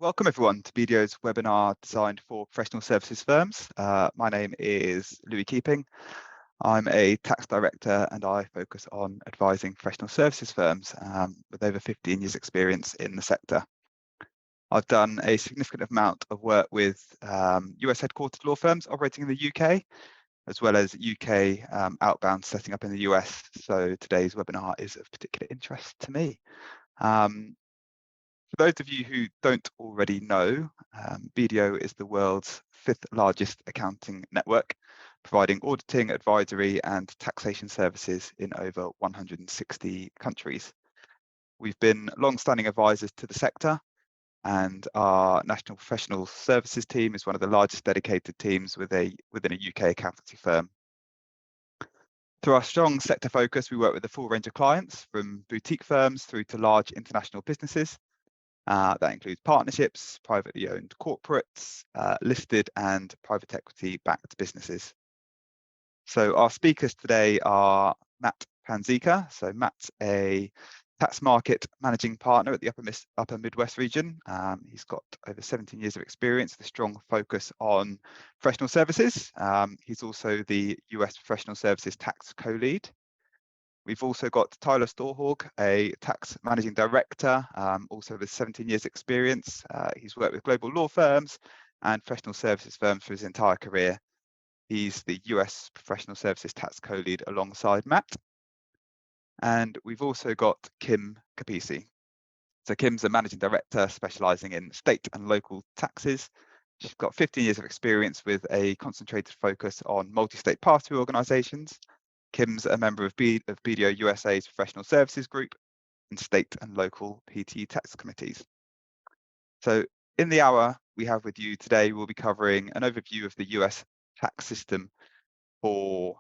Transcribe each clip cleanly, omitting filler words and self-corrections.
Welcome everyone to BDO's webinar designed for professional services firms. My name is Louis Keeping. I'm a tax director and I focus on advising professional services firms with over 15 years experience in the sector. I've done a significant amount of work with US headquartered law firms operating in the UK, as well as UK outbound setting up in the US. So today's webinar is of particular interest to me. For those of you who don't already know, BDO is the world's 5th largest accounting network, providing auditing, advisory and taxation services in over 160 countries. We've been long-standing advisors to the sector, and our national professional services team is one of the largest dedicated teams within a UK accountancy firm. Through our strong sector focus, we work with a full range of clients, from boutique firms through to large international businesses. That includes partnerships, privately owned corporates, listed and private equity backed businesses. So our speakers today are Matt Panzica. So Matt's a tax market managing partner at the upper Midwest region. He's got over 17 years of experience with a strong focus on professional services. He's also the US Professional Services Tax Co-Lead. We've also got Tyler Storhog, a tax managing director, also with 17 years experience. He's worked with global law firms and professional services firms for his entire career. He's the US Professional Services Tax Co-Lead alongside Matt. And we've also got Kim Capisi. So Kim's a managing director specializing in state and local taxes. She's got 15 years of experience with a concentrated focus on multi-state pass-through organizations. Kim's a member of BDO USA's professional services group and state and local PT tax committees. So in the hour we have with you today, we'll be covering an overview of the US tax system for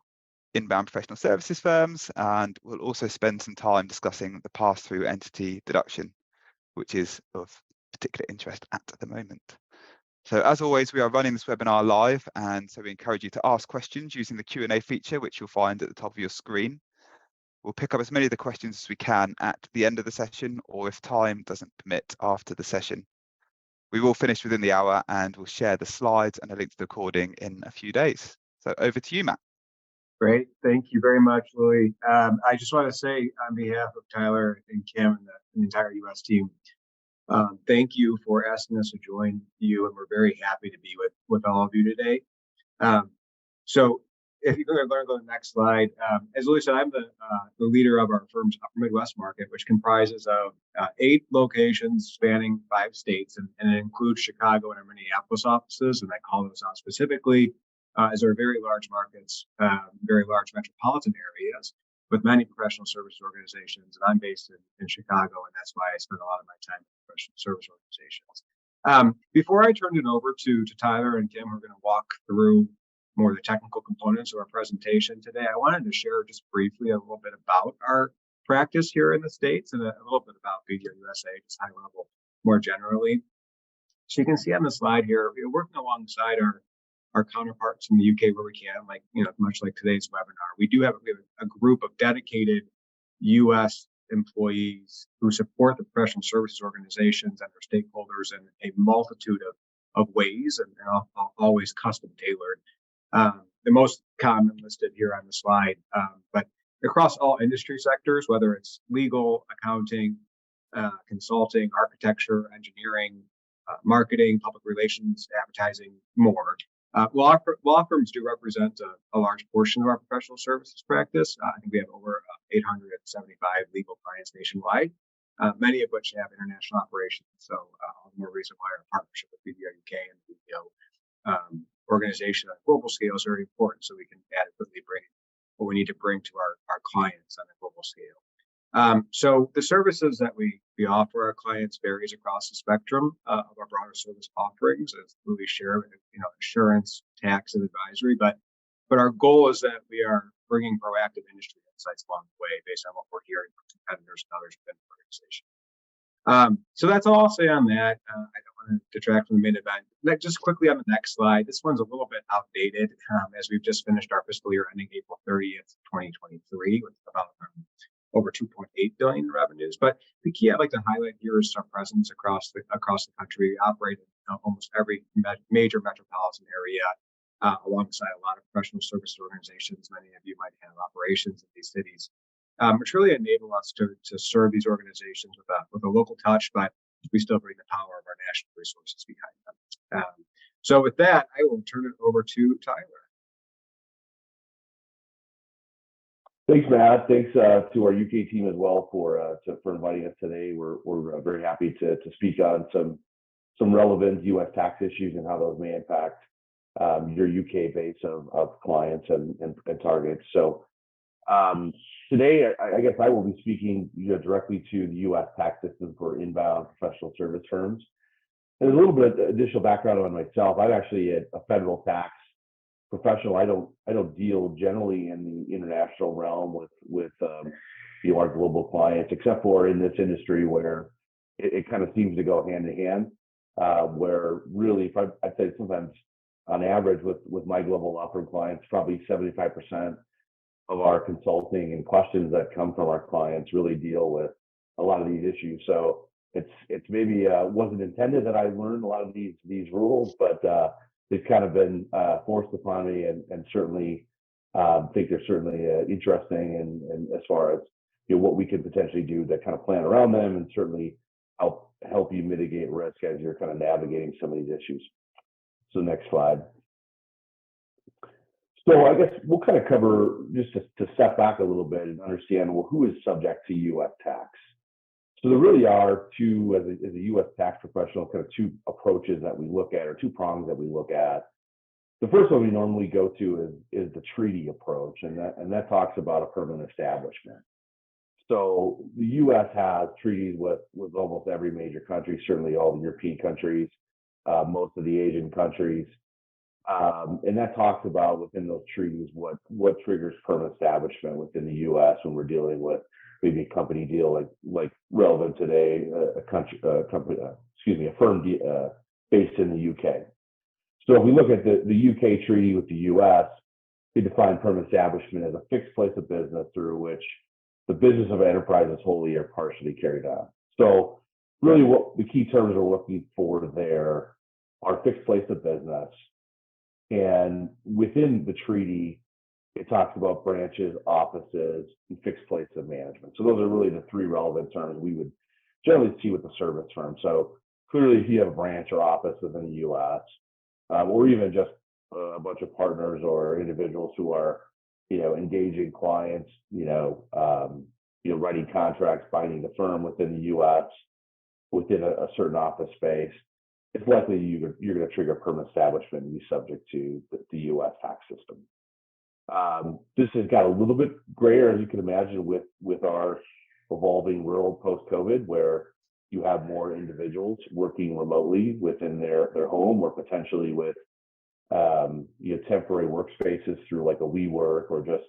inbound professional services firms, and we'll also spend some time discussing the pass-through entity deduction, which is of particular interest at the moment. So as always, we are running this webinar live, and so we encourage you to ask questions using the Q&A feature, which you'll find at the top of your screen. We'll pick up as many of the questions as we can at the end of the session, or if time doesn't permit, after the session. We will finish within the hour, and we'll share the slides and a link to the recording in a few days. So over to you, Matt. Great. Thank you very much, Louis. I just want to say on behalf of Tyler and Kim and the entire US team, thank you for asking us to join you, and we're very happy to be with all of you today. So if you're going to go to the next slide, as Louis said, I'm the leader of our firm's Upper Midwest market, which comprises of 8 locations spanning 5 states, and it includes Chicago and our Minneapolis offices, and I call those out specifically as they're very large markets, very large metropolitan areas with many professional service organizations. And I'm based in Chicago, and that's why I spend a lot of my time with professional service organizations. Before I turn it over to Tyler and Kim, who are going to walk through more of the technical components of our presentation today, I wanted to share just briefly a little bit about our practice here in the States and a little bit about BDO USA, just high level more generally. So you can see on the slide here, we're working alongside our counterparts in the UK where we can, like, much like today's webinar. We have a group of dedicated US employees who support the professional services organizations and their stakeholders in a multitude of ways, and always custom tailored. The most common listed here on the slide, but across all industry sectors, whether it's legal, accounting, consulting, architecture, engineering, marketing, public relations, advertising, more. Law firms do represent a large portion of our professional services practice. I think we have over 875 legal clients nationwide, many of which have international operations. So all the more reason why our partnership with BDO UK and the BDO organization on a global scale is very important, so we can adequately bring what we need to bring to our clients on a global scale. So the services that we offer our clients varies across the spectrum of our broader service offerings, as Louis shared, insurance, tax, and advisory. But our goal is that we are bringing proactive industry insights along the way based on what we're hearing from competitors and others within the organization. So that's all I'll say on that. I don't want to detract from the main event. Just quickly on the next slide, this one's a little bit outdated as we've just finished our fiscal year ending April 30th, 2023, with about over 2.8 billion in revenues. But the key I'd like to highlight here is our presence across the country. We operate in almost every major metropolitan area, alongside a lot of professional service organizations. Many of you might have operations in these cities. Which really enable us to serve these organizations with a local touch, but we still bring the power of our national resources behind them. So with that, I will turn it over to Tyler. Thanks, Matt. Thanks to our UK team as well for inviting us today. We're very happy to speak on some relevant US tax issues and how those may impact your UK base of clients and targets. So today, I guess I will be speaking directly to the US tax system for inbound professional service firms. And a little bit of additional background on myself. I'm actually a federal tax professional. I don't deal generally in the international realm with our global clients, except for in this industry where it kind of seems to go hand in hand. Where really, I'd say sometimes on average with my global law firm clients, probably 75% of our consulting and questions that come from our clients really deal with a lot of these issues. So it's maybe wasn't intended that I learned a lot of these rules, but they've kind of been forced upon me, and certainly think they're certainly interesting, and as far as what we can potentially do to kind of plan around them, and certainly help you mitigate risk as you're kind of navigating some of these issues. So next slide. So I guess we'll kind of cover, just to step back a little bit and understand, well, who is subject to U.S. tax? So there really are two, as a U.S. tax professional, kind of two approaches that we look at, or two prongs that we look at. The first one we normally go to is the treaty approach, and that talks about a permanent establishment. So the U.S. has treaties with almost every major country, certainly all the European countries, most of the Asian countries. And that talks about within those treaties what triggers permanent establishment within the U.S. when we're dealing with maybe a company deal like relevant today, a firm based in the U.K. So if we look at the U.K. treaty with the U.S., they define permanent establishment as a fixed place of business through which the business of an enterprise is wholly or partially carried on. So really what the key terms we're looking for there are fixed place of business. And within the treaty, it talks about branches, offices, and fixed place of management. So those are really the three relevant terms we would generally see with the service firm. So clearly, if you have a branch or office within the U.S., or even just a bunch of partners or individuals who are, engaging clients, writing contracts, binding the firm within the U.S. within a certain office space, it's likely you're going to trigger permanent establishment and be subject to the U.S. tax system. This has got a little bit grayer, as you can imagine, with our evolving world post-COVID, where you have more individuals working remotely within their home, or potentially with temporary workspaces through like a WeWork, or just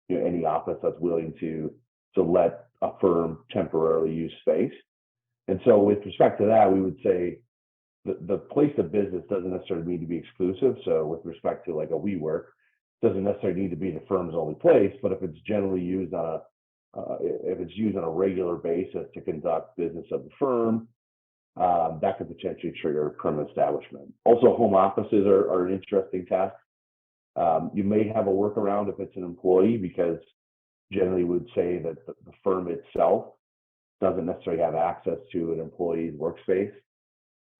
any office that's willing to let a firm temporarily use space. And so with respect to that, we would say the place of business doesn't necessarily need to be exclusive. So with respect to like a WeWork, doesn't necessarily need to be the firm's only place, but if it's generally used on a regular basis to conduct business of the firm, that could potentially trigger permanent establishment. Also, home offices are an interesting test. You may have a workaround if it's an employee, because generally would say that the firm itself doesn't necessarily have access to an employee's workspace.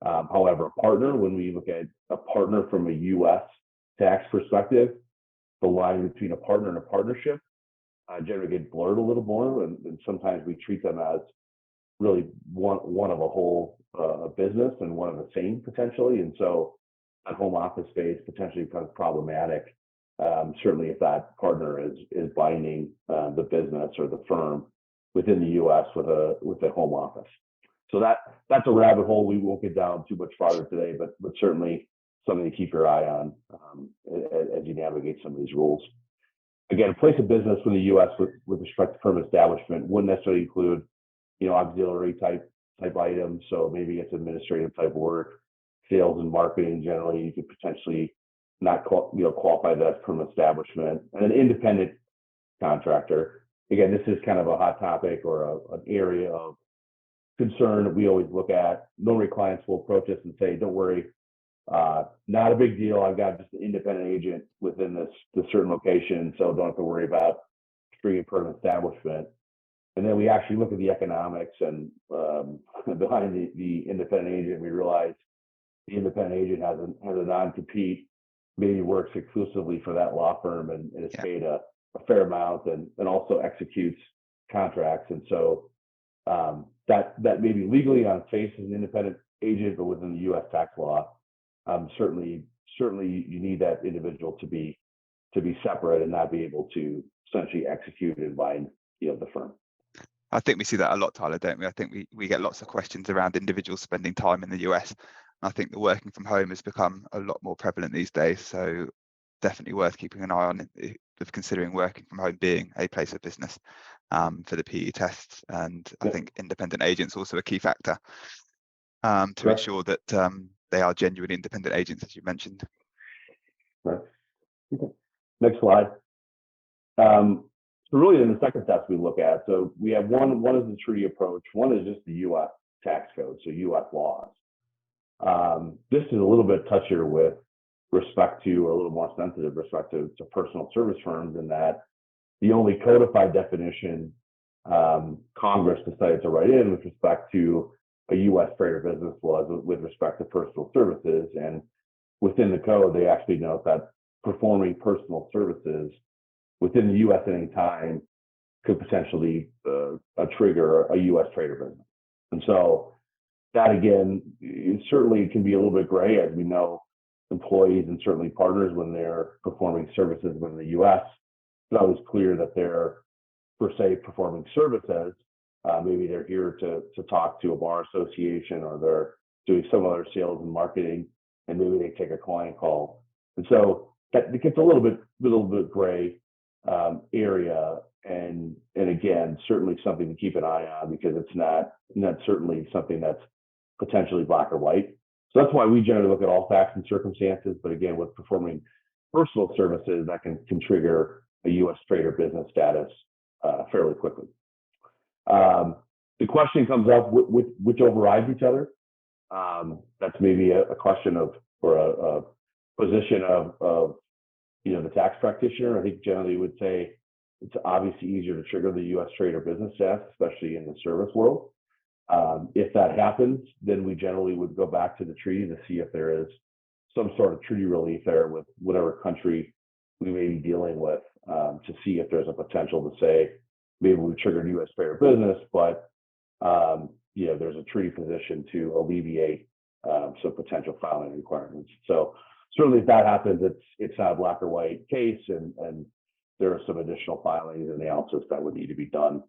However, a partner, when we look at a partner from a U.S. tax perspective, the line between a partner and a partnership generally get blurred a little more, and sometimes we treat them as really one of a whole business and one of the same potentially. And so a home office space potentially becomes problematic, certainly if that partner is binding the business or the firm within the U.S. with a home office. So that's a rabbit hole we won't get down too much farther today, but certainly something to keep your eye on as you navigate some of these rules. Again, place of business from the U.S. with respect to permanent establishment wouldn't necessarily include, auxiliary type items. So maybe it's administrative type work, sales and marketing. Generally, you could potentially not qualify that as permanent establishment. And an independent contractor again, this is kind of a hot topic or an area of concern that we always look at. Normally clients will approach us and say, don't worry, not a big deal. I've got just an independent agent within this certain location, so don't have to worry about stringing permanent establishment. And then we actually look at the economics and behind the independent agent, we realize the independent agent has a non-compete, maybe works exclusively for that law firm and is paid a fair amount and also executes contracts. And so that maybe legally on face as an independent agent, but within the U.S. tax law, certainly you need that individual to be separate and not be able to essentially execute and bind the firm. I think we see that a lot, Tyler, don't we? I think we get lots of questions around individuals spending time in the US. I think the working from home has become a lot more prevalent these days. So definitely worth keeping an eye on of considering working from home being a place of business for the PE tests. And I think independent agents also a key factor to ensure that they are genuinely independent agents, as you mentioned. Right. Okay. Next slide. So really, in the second test we look at, so we have one is the treaty approach, one is just the U.S. tax code, so U.S. laws. This is a little bit touchier with respect to, or a little more sensitive respect to personal service firms, in that the only codified definition Congress decided to write in with respect to a U.S. trade or business was with respect to personal services. And within the code, they actually note that performing personal services within the U.S. at any time could potentially trigger a U.S. trade or business. And so that, again, it certainly can be a little bit gray, as we know employees and certainly partners, when they're performing services within the U.S., it's always clear that they're, per se, performing services. Maybe they're here to talk to a bar association, or they're doing some other sales and marketing, and maybe they take a client call. And so that it gets a little bit gray area, and again, certainly something to keep an eye on, because it's not certainly something that's potentially black or white. So that's why we generally look at all facts and circumstances. But again, with performing personal services, that can trigger a U.S. trade or business status fairly quickly. The question comes up, which overrides each other? That's maybe a question of, or a position of the tax practitioner. I think generally would say it's obviously easier to trigger the U.S. trade or business status, especially in the service world. If that happens, then we generally would go back to the treaty to see if there is some sort of treaty relief there with whatever country we may be dealing with, to see if there's a potential to say, maybe we triggered U.S. trade or business, but there's a treaty position to alleviate some potential filing requirements. So certainly if that happens, it's not a black or white case, and there are some additional filings and analysis that would need to be done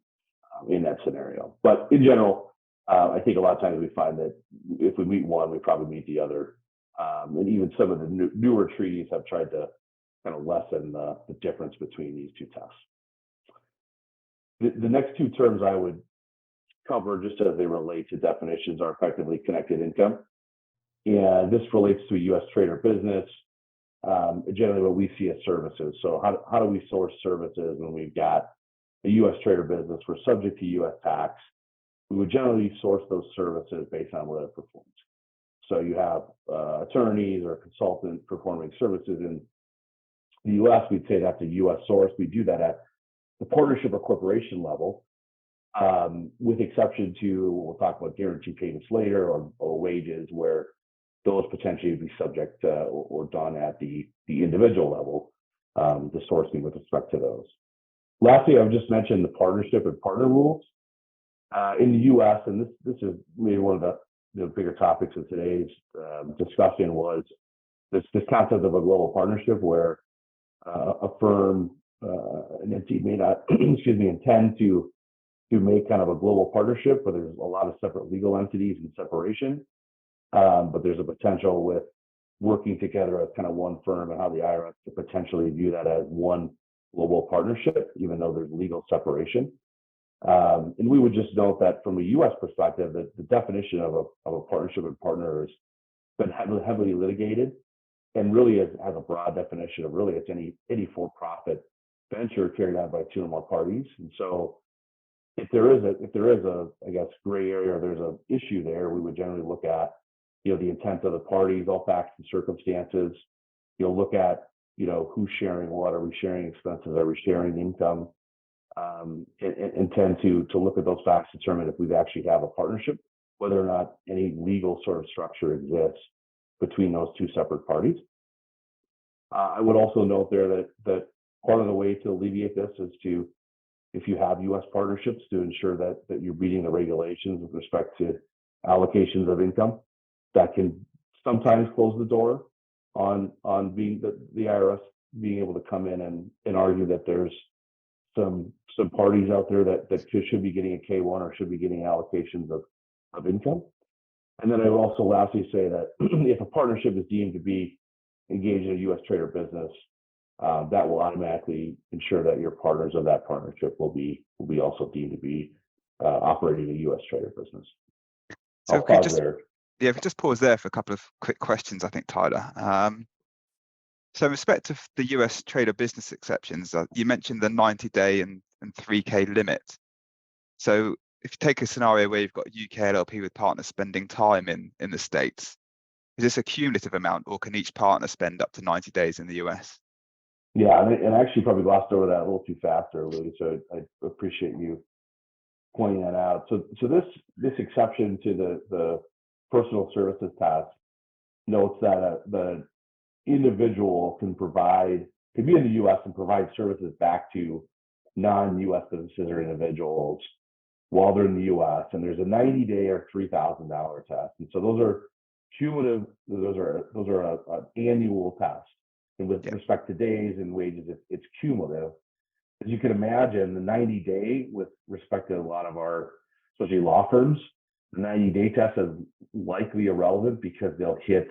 in that scenario. But in general, I think a lot of times we find that if we meet one, we probably meet the other. And even some of the newer treaties have tried to kind of lessen the difference between these two tests. The next two terms I would cover, just as they relate to definitions, are effectively connected income. And this relates to a U.S. trade or business, generally what we see as services. So how do we source services when we've got a U.S. trade or business? We're subject to U.S. tax. We would generally source those services based on what it performs. So you have attorneys or consultants performing services in the U.S. We'd say that's a U.S. source. We do that at the partnership or corporation level, with exception to, we'll talk about guaranteed payments later, or wages, where those potentially would be subject or done at the individual level, the sourcing with respect to those. Lastly, I would just mention the partnership and partner rules. In the U.S., and this is maybe one of the bigger topics of today's discussion, was this concept of a global partnership, where a firm, an entity may not, intend to make kind of a global partnership, but there's a lot of separate legal entities and separation. But there's a potential with working together as kind of one firm, and how the IRS could potentially view that as one global partnership, even though there's legal separation. And we would just note that from a U.S. perspective, that the definition of a partnership and partner has been heavily litigated, and really has a broad definition of really it's any for-profit venture carried out by 2 or more parties. And so if there is a I guess gray area or there's an issue there, we would generally look at the intent of the parties, all facts and circumstances. Look at who's sharing what, are we sharing expenses, are we sharing income, and tend to look at those facts to determine if we actually have a partnership, whether or not any legal sort of structure exists between those 2 separate parties. I would also note there that part of the way to alleviate this is to, if you have U.S. partnerships, to ensure that you're meeting the regulations with respect to allocations of income. That can sometimes close the door on being the IRS being able to come in and argue that there's some parties out there that should be getting a K-1 or should be getting allocations of income. And then I would also lastly say that if a partnership is deemed to be engaged in a U.S. trade or business, that will automatically ensure that your partners of that partnership will be also deemed to be operating a U.S. trade or business. So I'll pause there. Yeah, if we just pause there for a couple of quick questions, I think, Tyler. So in respect of the US trader business exceptions, you mentioned the 90-day and 3K limit. So if you take a scenario where you've got a UK LLP with partners spending time in the States, is this a cumulative amount, or can each partner spend up to 90 days in the US? Yeah, and I actually probably glossed over that a little too fast there, Louis, so I appreciate you pointing that out. So this exception to the personal services task notes that the individual can be in the U.S. and provide services back to non-U.S. citizens or individuals while they're in the U.S. And there's a 90-day or $3,000 test, and so those are cumulative. Those are an annual test, and with respect to days and wages, it's cumulative. As you can imagine, the 90-day with respect to a lot of our, especially law firms, the 90-day test is likely irrelevant because they'll hit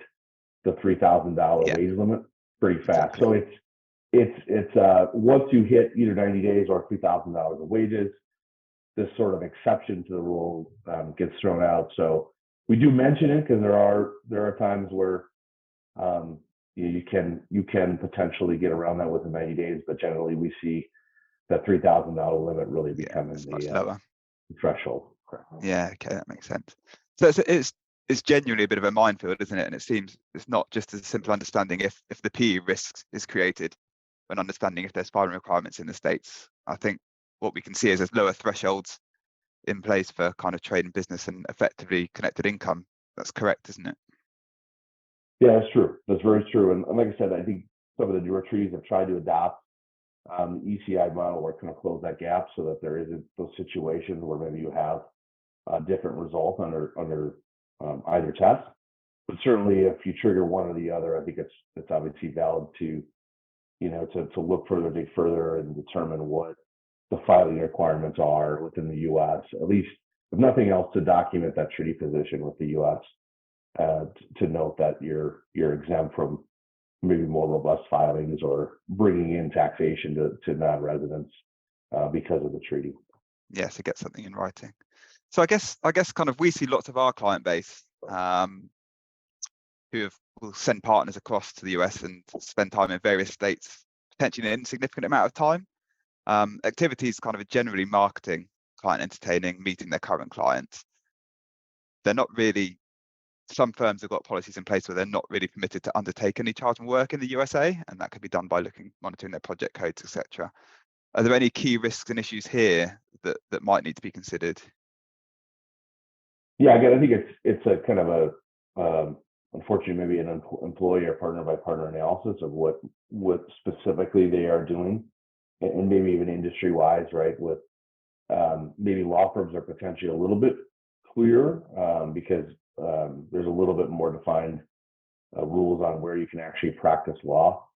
the $3,000 wage limit pretty fast. So it's once you hit either 90 days or $3,000 of wages, this sort of exception to the rule gets thrown out. So we do mention it because there are times where you can potentially get around that with the 90 days, but generally we see that $3,000 limit really becoming the threshold. Yeah, okay, that makes sense. So it's genuinely a bit of a minefield, isn't it? And it seems it's not just as simple understanding if the PE risk is created, and understanding if there's filing requirements in the States. I think what we can see is there's lower thresholds in place for kind of trade and business and effectively connected income. That's correct, isn't it? Yeah, that's true. That's very true. And like I said, I think some of the newer treaties have tried to adopt the ECI model where it kind of close that gap so that there isn't those situations where maybe you have a different result under either test. But certainly, if you trigger one or the other, I think it's obviously valid to look further, dig further, and determine what the filing requirements are within the U.S. At least, if nothing else, to document that treaty position with the U.S. To note that you're exempt from maybe more robust filings or bringing in taxation to non-residents because of the treaty. Yes, to get something in writing. So I guess kind of we see lots of our client base who will send partners across to the US and spend time in various states, potentially an insignificant amount of time. Activities kind of generally marketing, client entertaining, meeting their current clients. They're not really, some firms have got policies in place where they're not really permitted to undertake any charging work in the USA, and that could be done by monitoring their project codes, etc. Are there any key risks and issues here that might need to be considered? Yeah, again, I think it's a kind of a unfortunately maybe an employee or partner by partner analysis of what specifically they are doing, and maybe even industry wise, right? With maybe law firms are potentially a little bit clearer because there's a little bit more defined rules on where you can actually practice law,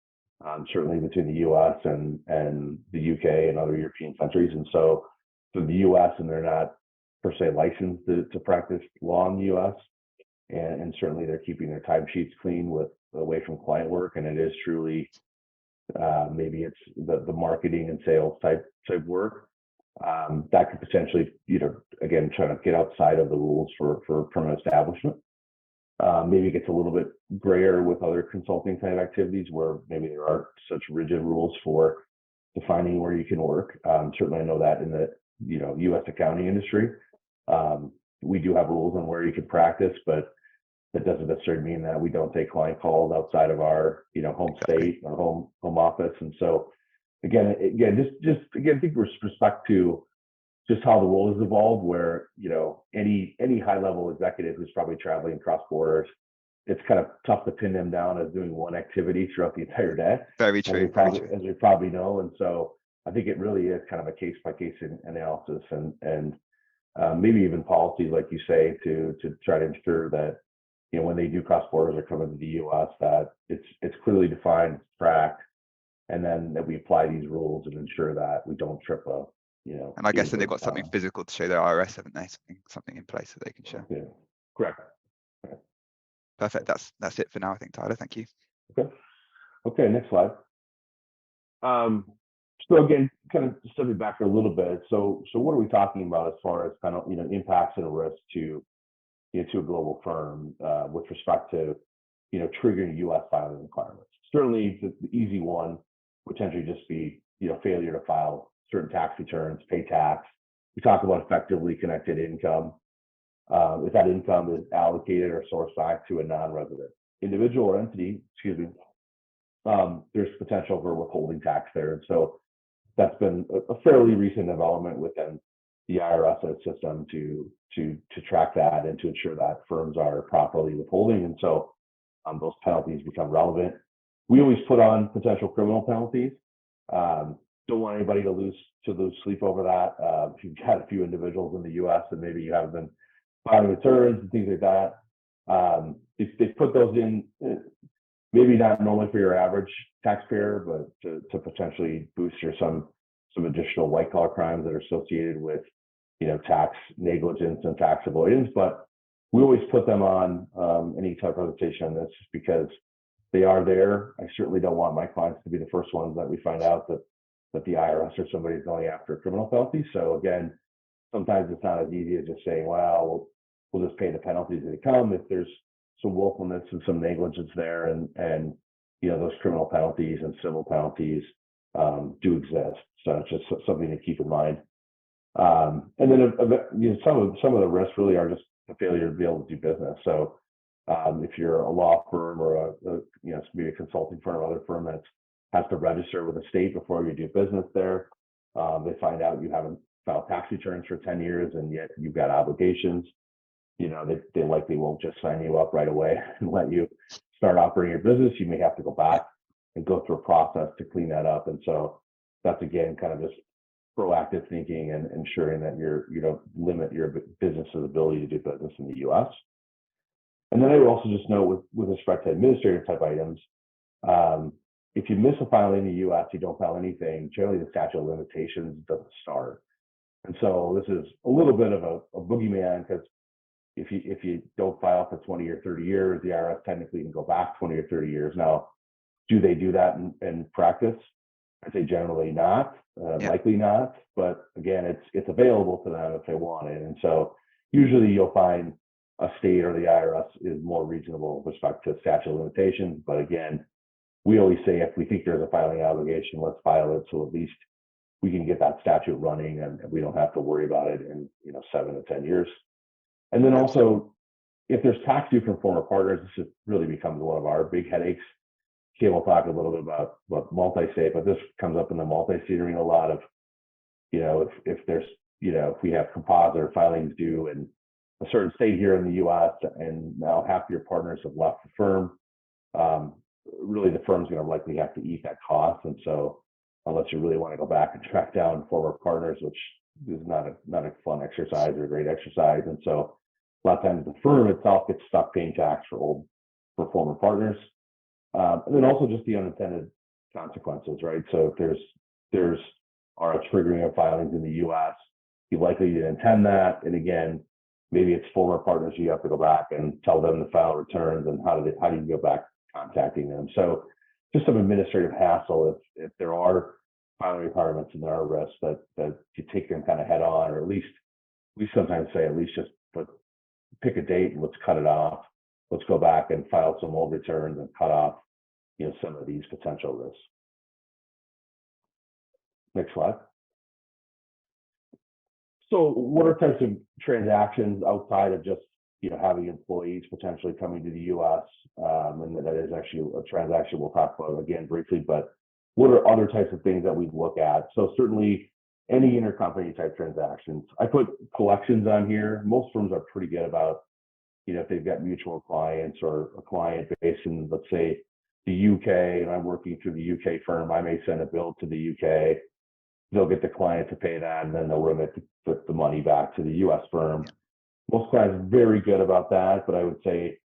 certainly between the U.S. and the UK and other European countries. And so for the U.S. and they're not per se licensed to practice law in the U.S. And certainly they're keeping their timesheets clean away from client work, and it is truly maybe it's the marketing and sales type work that could potentially, again, trying to get outside of the rules for permanent establishment. Maybe it gets a little bit grayer with other consulting type activities where maybe there aren't such rigid rules for defining where you can work. Certainly, I know that in the U.S. accounting industry, we do have rules on where you can practice, but that doesn't necessarily mean that we don't take client calls outside of our home state or home office. And so again, just I think with respect to just how the role has evolved, where any high level executive who's probably traveling across borders, it's kind of tough to pin them down as doing one activity throughout the entire day. Very true. As we probably know. And so I think it really is kind of a case by case analysis and maybe even policies, like you say, to try to ensure that when they do cross borders or come into the U.S., that it's clearly defined, tracked, and then that we apply these rules and ensure that we don't trip up. And I guess then they've got something physical to show their IRS, haven't they? Something in place that they can show. Yeah, correct. Perfect. That's it for now, I think, Tyler. Thank you. Okay. Next slide. So again, kind of stepping back a little bit. So what are we talking about as far as kind of impacts and risks to a global firm with respect to triggering U.S. filing requirements? Certainly, the easy one would potentially just be failure to file certain tax returns, pay tax. We talk about effectively connected income. If that income is allocated or sourced back to a non-resident individual or entity, there's potential for withholding tax there. And so that's been a fairly recent development within the IRS system to track that and to ensure that firms are properly withholding. And so those penalties become relevant. We always put on potential criminal penalties. Don't want anybody to lose sleep over that. If you've got a few individuals in the U.S. and maybe you have been filing returns and things like that, they put those in, maybe not normally for your average taxpayer, but to potentially boost some additional white collar crimes that are associated with tax negligence and tax avoidance. But we always put them on any type of presentation on this just because they are there. I certainly don't want my clients to be the first ones that we find out that the IRS or somebody's going after a criminal penalty. So again, sometimes it's not as easy as just saying, well, we'll just pay the penalties as they come. If there's some willfulness and some negligence there, and those criminal penalties and civil penalties do exist. So it's just something to keep in mind. And then some of the risks really are just a failure to be able to do business. So if you're a law firm or maybe a consulting firm or other firm that has to register with the state before you do business there, they find out you haven't filed tax returns for 10 years and yet you've got obligations. They likely won't just sign you up right away and let you start operating your business. You may have to go back and go through a process to clean that up. And so that's, again, kind of just proactive thinking and ensuring that you don't limit your business's ability to do business in the U.S. And then I would also just note with respect to administrative type items, if you miss a filing in the U.S., you don't file anything, generally the statute of limitations doesn't start. And so this is a little bit of a boogeyman, because if you don't file for 20 or 30 years, the IRS technically can go back 20 or 30 years. Now, do they do that in practice? I'd say generally not, likely not. But again, it's available to them if they want it. And so usually you'll find a state or the IRS is more reasonable with respect to statute of limitations. But again, we always say if we think there's a filing obligation, let's file it, so at least we can get that statute running and we don't have to worry about it in 7 to 10 years. And then also, if there's tax due from former partners, this really becomes one of our big headaches. Kim will talk a little bit about multi-state, but this comes up in the multi-state arena a lot of, if there's, if we have composite or filings due in a certain state here in the U.S. and now half your partners have left the firm, really the firm's going to likely have to eat that cost. And so unless you really want to go back and track down former partners, which is not a fun exercise or a great exercise. And so a lot of times the firm itself gets stuck paying tax for former partners. And then also just the unintended consequences, right? So if there's a triggering of filings in the U.S., you likely didn't intend that. And again, maybe it's former partners, you have to go back and tell them to file returns, and how do you go back contacting them? So just some administrative hassle if there are filing requirements and there are risks that you take them kind of head on, or at least we sometimes say at least just pick a date and let's cut it off. Let's go back and file some old returns and cut off some of these potential risks. Next slide. So what are types of transactions outside of just having employees potentially coming to the U.S. And that is actually a transaction we'll talk about again briefly, but what are other types of things that we look at? So certainly any intercompany type transactions. I put collections on here. Most firms are pretty good about, if they've got mutual clients or a client base in, let's say, the UK, and I'm working through the UK firm, I may send a bill to the UK. They'll get the client to pay that, and then they'll remit the money back to the US firm. Yeah. Most clients are very good about that, but I would say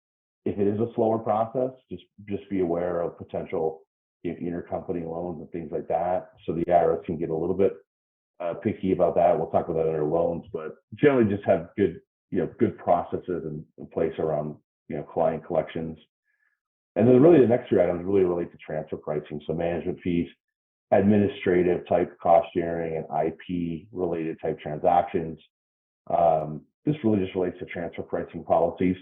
if it is a slower process, just be aware of potential intercompany loans and things like that. So the IRS can get a little bit picky about that. We'll talk about that in our loans, but generally just have good processes in place around client collections. And then really the next three items really relate to transfer pricing, so management fees, administrative type cost sharing, and IP related type transactions. This really just relates to transfer pricing policies,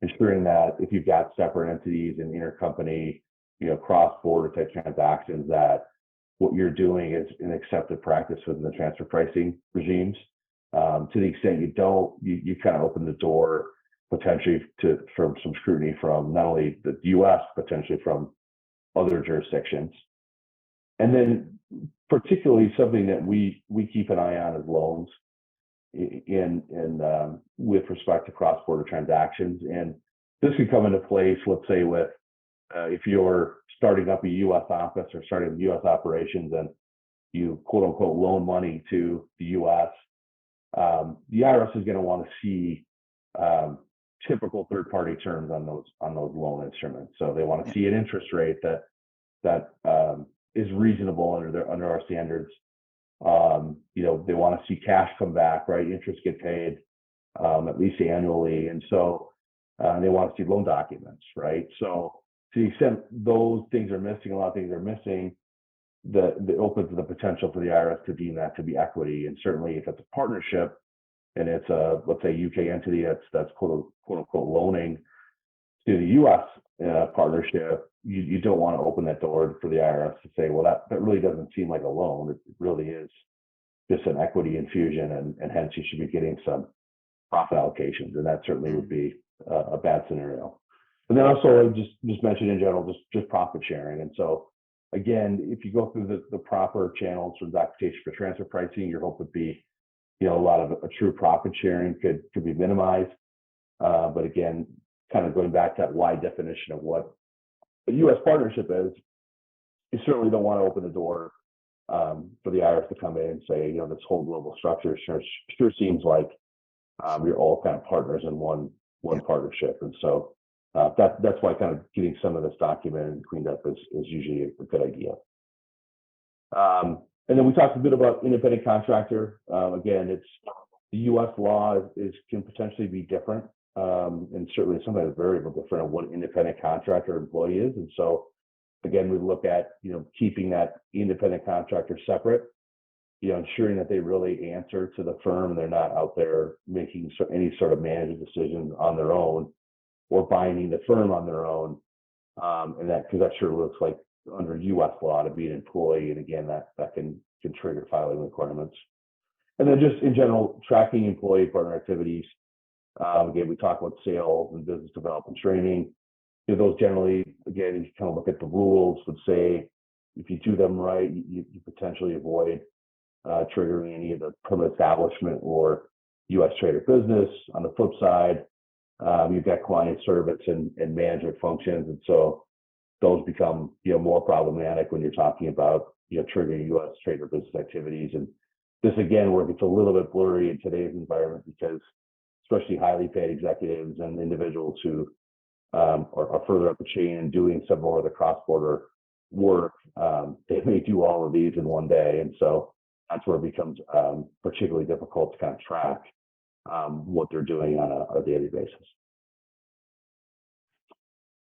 ensuring that if you've got separate entities and intercompany, cross-border type transactions, that what you're doing is an accepted practice within the transfer pricing regimes. To the extent you don't, you kind of open the door potentially from some scrutiny from not only the U.S., potentially from other jurisdictions. And then particularly something that we keep an eye on is loans with respect to cross-border transactions. And this could come into place, let's say, with if you're starting up a U.S. office or starting U.S. operations and you quote unquote loan money to the U.S., the IRS is going to want to see typical third-party terms on those loan instruments. So they want to see an interest rate that is reasonable under our standards. They want to see cash come back, right? Interest get paid at least annually, and so they want to see loan documents, right? So to the extent those things are missing, a lot of things are missing, that opens the potential for the IRS to deem that to be equity. And certainly if it's a partnership and it's a, let's say, UK entity that's quote unquote loaning to the US partnership, you don't want to open that door for the IRS to say, well, that really doesn't seem like a loan. It really is just an equity infusion, and hence you should be getting some profit allocations, and that certainly would be a bad scenario. And then also just mention in general, just profit sharing. And so again, if you go through the proper channels for documentation for transfer pricing, your hope would be, a lot of a true profit sharing could be minimized. But again, kind of going back to that wide definition of what a U.S. partnership is, you certainly don't want to open the door for the IRS to come in and say, this whole global structure sure seems like you're all kind of partners in one partnership. And so that's why kind of getting some of this documented and cleaned up is usually a good idea. And then we talked a bit about independent contractor. Again, it's the U.S. law can potentially be different, and certainly sometimes variable different on what independent contractor employee is. And so again, we look at keeping that independent contractor separate, ensuring that they really answer to the firm and they're not out there making any sort of management decisions on their own or binding the firm on their own. And because that sure looks like under U.S. law to be an employee, and again, that can trigger filing requirements. And then just in general, tracking employee partner activities. Again, we talk about sales and business development training. Those generally, again, you kind of look at the rules, would say if you do them right, you potentially avoid triggering any of the permanent establishment or U.S. trader business. On the flip side, you've got client service and management functions, and so those become more problematic when you're talking about triggering U.S. trader business activities. And this again, where it gets a little bit blurry in today's environment, because especially highly paid executives and individuals who are further up the chain and doing some more of the cross-border work, they may do all of these in one day, and so that's where it becomes particularly difficult to kind of track what they're doing on a daily basis.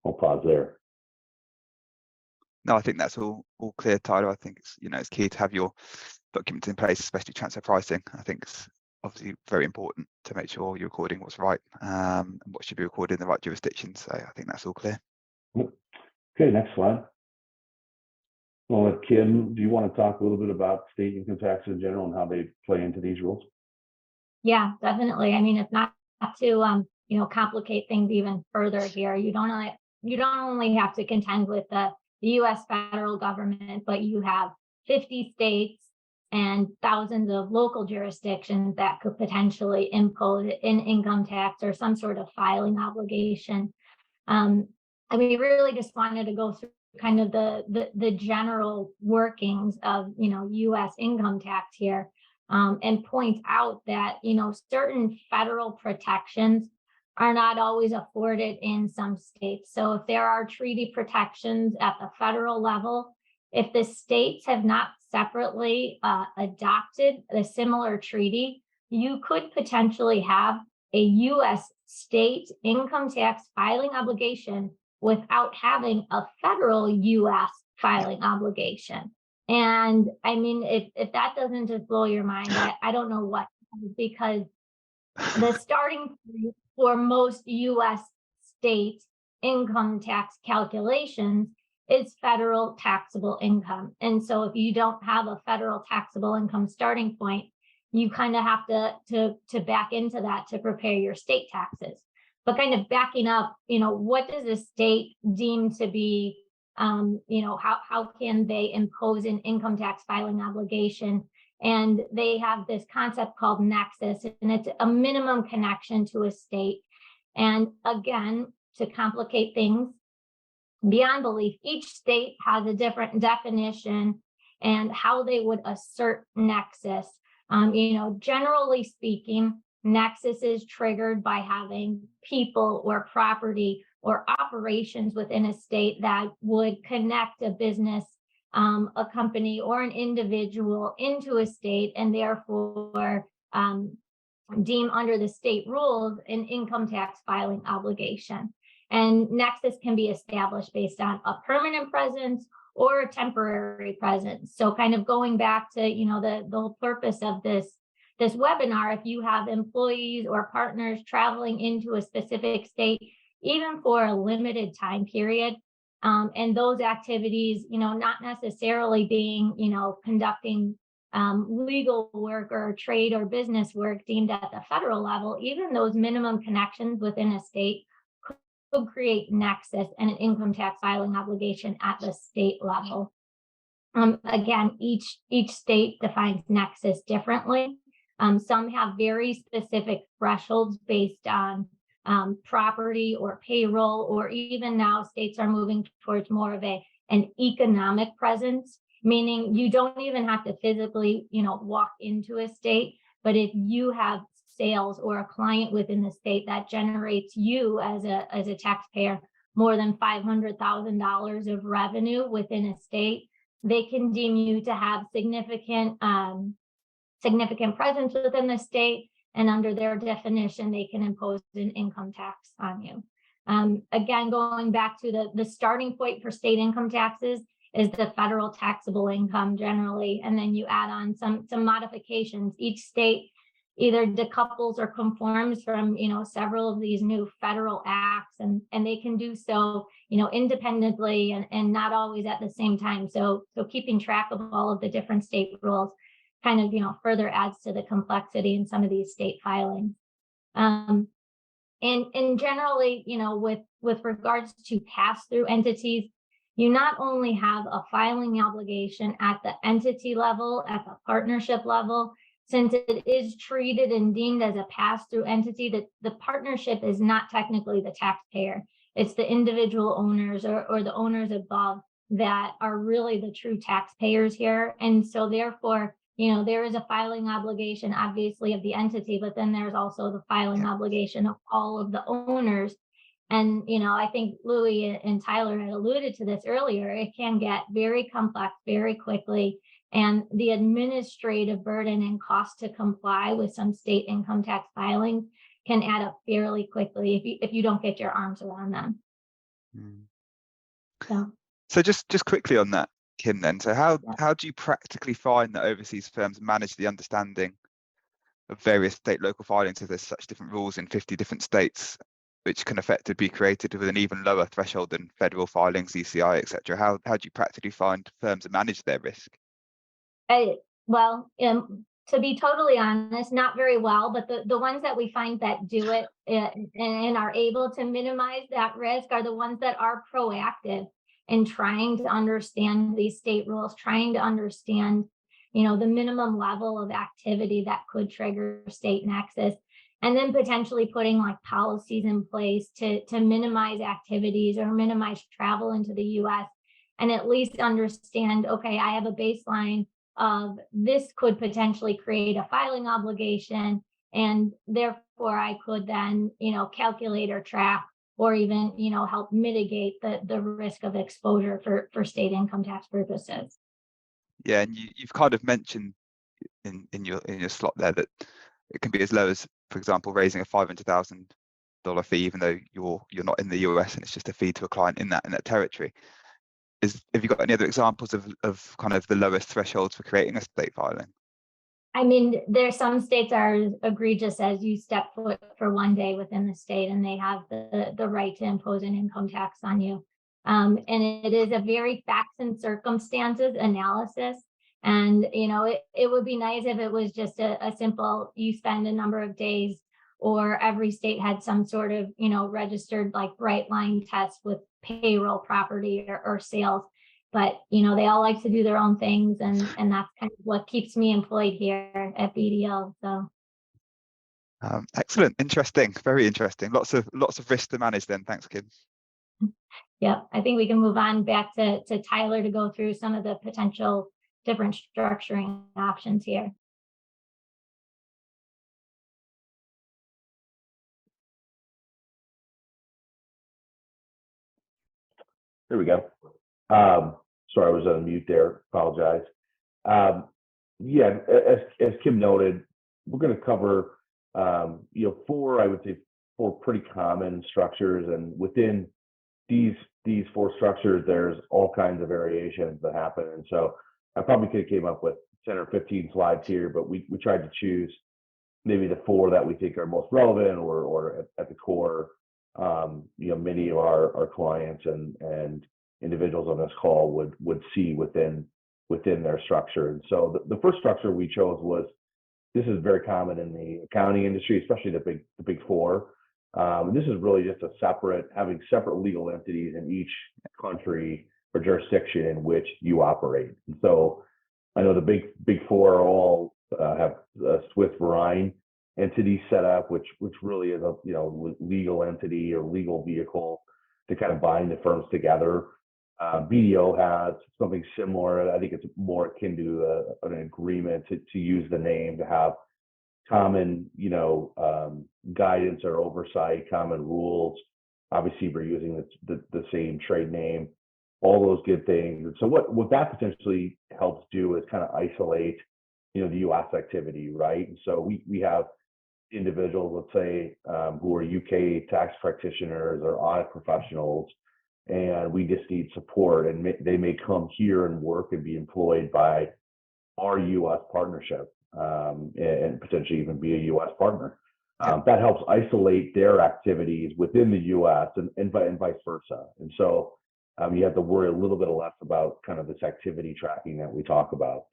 I'll pause there. No, I think that's all clear, Tyler. I think it's key to have your documents in place, especially transfer pricing. I think it's obviously very important to make sure you're recording what's right and what should be recorded in the right jurisdiction. So I think that's all clear. Okay, next slide. Well, Kim, do you want to talk a little bit about state income taxes in general and how they play into these rules? Yeah, definitely. I mean, it's not to complicate things even further here. You don't only have to contend with the US federal government, but you have 50 states and thousands of local jurisdictions that could potentially impose an income tax or some sort of filing obligation. And we really just wanted to go through kind of the general workings of US income tax here, and point out that certain federal protections are not always afforded in some states. So if there are treaty protections at the federal level, if the states have not separately adopted a similar treaty, you could potentially have a US state income tax filing obligation without having a federal US filing obligation. And I mean, if that doesn't just blow your mind, I don't know what, because the starting point for most US state income tax calculations is federal taxable income. And so if you don't have a federal taxable income starting point, you kind of have to back into that to prepare your state taxes. But kind of backing up, what does a state deem to be, how can they impose an income tax filing obligation? And they have this concept called nexus, and it's a minimum connection to a state. And again, to complicate things beyond belief, each state has a different definition and how they would assert nexus. Generally speaking, nexus is triggered by having people or property or operations within a state that would connect a business, a company, or an individual into a state, and therefore deem under the state rules an income tax filing obligation. And nexus can be established based on a permanent presence or a temporary presence. So kind of going back to the whole purpose of this webinar, if you have employees or partners traveling into a specific state, even for a limited time period, and those activities, not necessarily being, conducting legal work or trade or business work deemed at the federal level, even those minimum connections within a state could create nexus and an income tax filing obligation at the state level. Again, each state defines nexus differently. Some have very specific thresholds based on property or payroll, or even now states are moving towards more of an economic presence, meaning you don't even have to physically, walk into a state, but if you have sales or a client within the state that generates you as a taxpayer more than $500,000 of revenue within a state, they can deem you to have significant presence within the state, and under their definition, they can impose an income tax on you. Again, going back to the starting point for state income taxes is the federal taxable income generally, and then you add on some modifications. Each state either decouples or conforms from several of these new federal acts, and they can do so independently and not always at the same time. So keeping track of all of the different state rules kind of further adds to the complexity in some of these state filings. And generally, with regards to pass-through entities, you not only have a filing obligation at the entity level, at the partnership level, since it is treated and deemed as a pass-through entity, that the partnership is not technically the taxpayer. It's the individual owners or the owners above that are really the true taxpayers here. And so therefore, there is a filing obligation, obviously, of the entity, but then there's also the filing obligation of all of the owners. And, I think Louis and Tyler had alluded to this earlier. It can get very complex very quickly. And the administrative burden and cost to comply with some state income tax filings can add up fairly quickly if you don't get your arms around them. So just quickly on that, Kim, then. So how do you practically find that overseas firms manage the understanding of various state local filings if there's such different rules in 50 different states? which can effectively be created with an even lower threshold than federal filings, ECI, etc. How do you practically find firms that manage their risk? Well, to be totally honest, not very well, but the ones that we find that do it and are able to minimize that risk are the ones that are proactive in trying to understand these state rules, trying to understand, the minimum level of activity that could trigger state nexus, and then potentially putting like policies in place to minimize activities or minimize travel into the US, and at least understand, okay, I have a baseline of this could potentially create a filing obligation, and therefore I could then, calculate or track or even, help mitigate the risk of exposure for state income tax purposes. Yeah, and you've kind of mentioned in your slot there that it can be as low as, for example, raising a $500,000 fee, even though you're not in the US and it's just a fee to a client in that territory. Have you got any other examples of kind of the lowest thresholds for creating a state filing? I mean, there's some states are as egregious as you step foot for one day within the state and they have the right to impose an income tax on you. And it is a very facts and circumstances analysis. And, it would be nice if it was just a simple, you spend a number of days, or every state had some sort of, registered like bright line test with payroll, property, or sales. But they all like to do their own things, and that's kind of what keeps me employed here at BDO. So excellent, interesting, very interesting. Lots of risks to manage then. Thanks, Kim. yeah, I think we can move on back to Tyler to go through some of the potential different structuring options here. There we go. Sorry, I was on mute there. Apologize. Yeah, as Kim noted, we're going to cover four pretty common structures, and within these four structures, there's all kinds of variations that happen. And so I probably could have came up with 10 or 15 slides here, but we tried to choose maybe the four that we think are most relevant or at the core. Many of our clients and individuals on this call would see within their structure. And so the first structure we chose was, this is very common in the accounting industry, especially the big four. This is really just having separate legal entities in each country or jurisdiction in which you operate. And so I know the big four are all have a Swiss Verein entity set up, which really is a legal entity or legal vehicle to kind of bind the firms together. BDO has something similar. I think it's more akin to an agreement to use the name, to have common guidance or oversight, common rules. Obviously, we're using the same trade name, all those good things. And so what that potentially helps do is kind of isolate the U.S. activity, right? And so we have individuals, let's say, who are UK tax practitioners or audit professionals, and we just need support, and they may come here and work and be employed by our U.S. partnership, and potentially even be a U.S. partner. That helps isolate their activities within the U.S. and vice versa. And so you have to worry a little bit less about kind of this activity tracking that we talk about.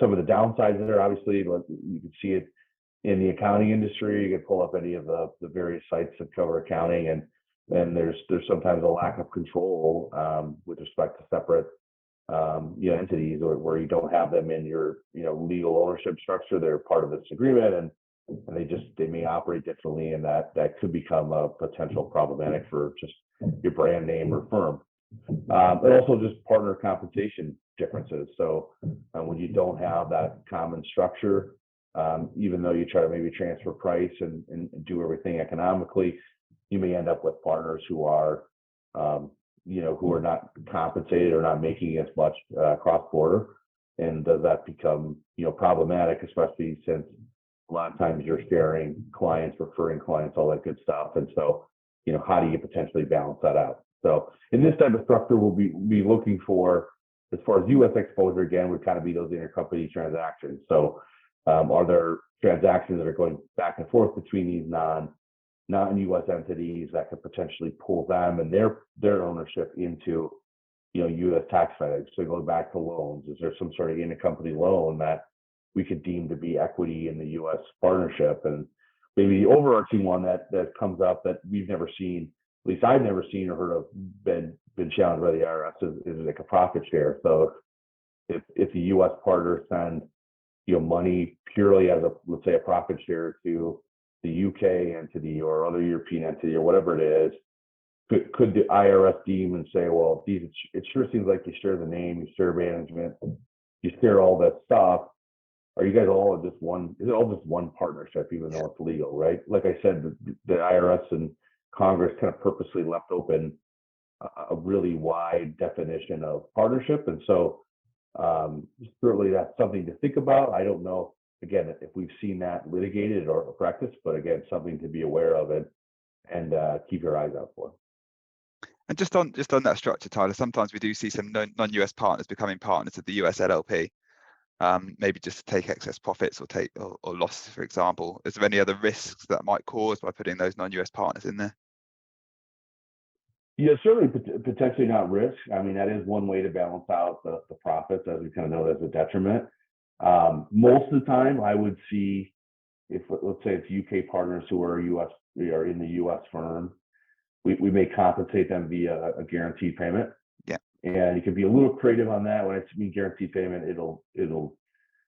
Some of the downsides there, obviously, you can see it in the accounting industry. You can pull up any of the various sites that cover accounting, and there's sometimes a lack of control with respect to separate entities, or where you don't have them in your legal ownership structure. They're part of this agreement, and they may operate differently, and that could become a potential problematic for just your brand name or firm. But also just partner compensation differences. So when you don't have that common structure, even though you try to maybe transfer price and do everything economically, you may end up with partners who are not compensated or not making as much cross-border. And does that become problematic, especially since a lot of times you're sharing clients, referring clients, all that good stuff. And so how do you potentially balance that out? So in this type of structure, we'll be looking for, as far as U.S. exposure, again, would kind of be those intercompany transactions. So are there transactions that are going back and forth between these non-U.S. entities that could potentially pull them and their ownership into, U.S. tax credits. So going back to loans, is there some sort of intercompany loan that we could deem to be equity in the U.S. partnership? And maybe the overarching one that comes up that we've never seen, at least I've never seen or heard of, been challenged by the IRS is like a profit share. So if the U.S. partner sends money purely as let's say a profit share to the UK entity or other European entity or whatever it is, could the IRS deem and say, well, it sure seems like you share the name, you share management, you share all that stuff. Are you guys all just one? Is it all just one partnership, even though it's legal, right? Like I said, the IRS and Congress kind of purposely left open a really wide definition of partnership, and so certainly that's something to think about. I don't know, again, if we've seen that litigated or practiced, but again, something to be aware of and keep your eyes out for. And just on that structure, Tyler, sometimes we do see some non-US partners becoming partners of the US LLP, maybe just to take excess profits or losses, for example. Is there any other risks that might cause by putting those non-US partners in there? Yeah, certainly potentially not risk. I mean, that is one way to balance out the profits, as we kind of know that's a detriment. Most of the time, I would see if, let's say it's UK partners who are in the US firm, we may compensate them via a guaranteed payment. Yeah. And you can be a little creative on that. When it's guaranteed payment, it'll